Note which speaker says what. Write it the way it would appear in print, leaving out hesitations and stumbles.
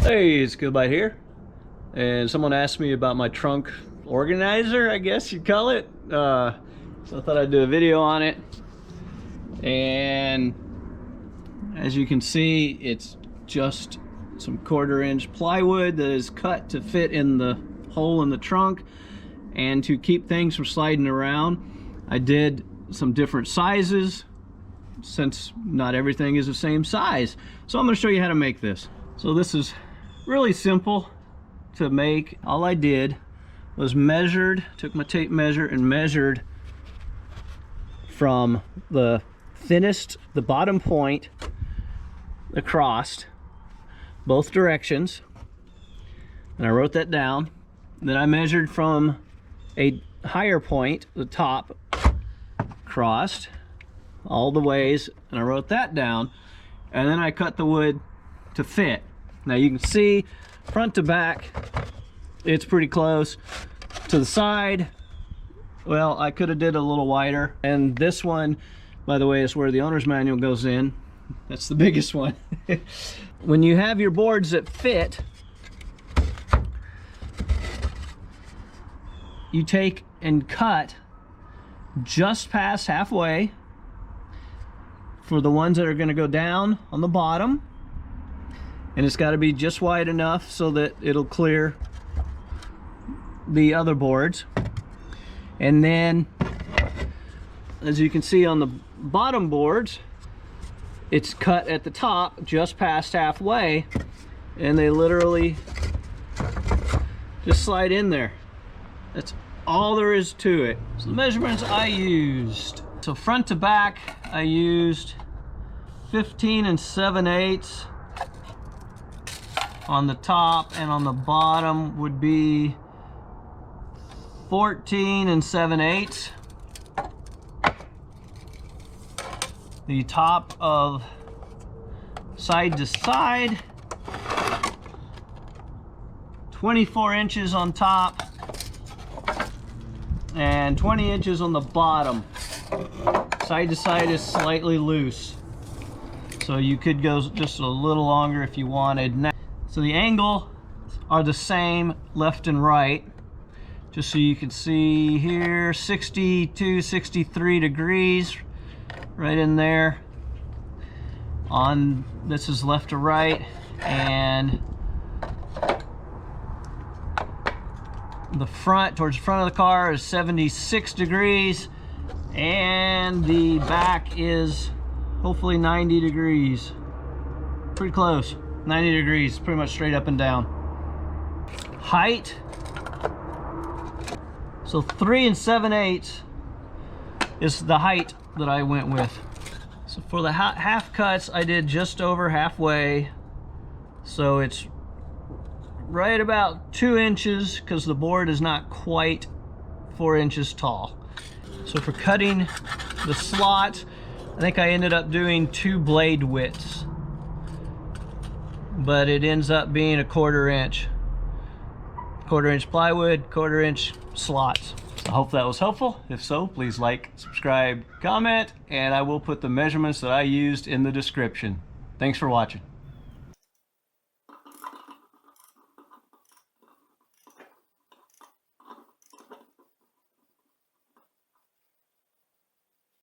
Speaker 1: Hey, it's Goodbye here, and someone asked me about my trunk organizer, I guess you'd call it. So I thought I'd do a video on it. And as you can see, it's just some 1/4-inch plywood that is cut to fit in the hole in the trunk and to keep things from sliding around. I did some different sizes since not everything is the same size. So I'm going to show you how to make this. So this is really simple to make. All I did was took my tape measure and measured from the thinnest, the bottom point, across both directions, and I wrote that down. Then I measured from a higher point, the top, crossed all the ways, and I wrote that down, and then I cut the wood to fit. Now you can see front to back, it's pretty close. To the side, well, I could have did a little wider. And this one, by the way, is where the owner's manual goes in. That's the biggest one. When you have your boards that fit, you take and cut just past halfway for the ones that are going to go down on the bottom. And it's got to be just wide enough so that it'll clear the other boards. And then, as you can see on the bottom boards, it's cut at the top just past halfway, and they literally just slide in there. That's all there is to it. So the measurements I used. So front to back, I used 15 7/8. On the top, and on the bottom would be 14 7/8. The top of side to side, 24 inches on top and 20 inches on the bottom. Side to side is slightly loose, so you could go just a little longer if you wanted. Now, so the angle are the same left and right, just so you can see here, 62, 63 degrees right in there. On this is left to right, and the front, towards the front of the car, is 76 degrees, and the back is hopefully 90 degrees. Pretty close. 90 degrees, pretty much straight up and down. Height, so 3 7/8 is the height that I went with. So for the half cuts, I did just over halfway, so it's right about 2 inches, because the board is not quite 4 inches tall. So for cutting the slot, I think I ended up doing 2 blade widths, but it ends up being a 1/4 inch. 1/4 inch plywood, 1/4 inch slots. I hope that was helpful. If so, please like, subscribe, comment, and I will put the measurements that I used in the description. Thanks for watching.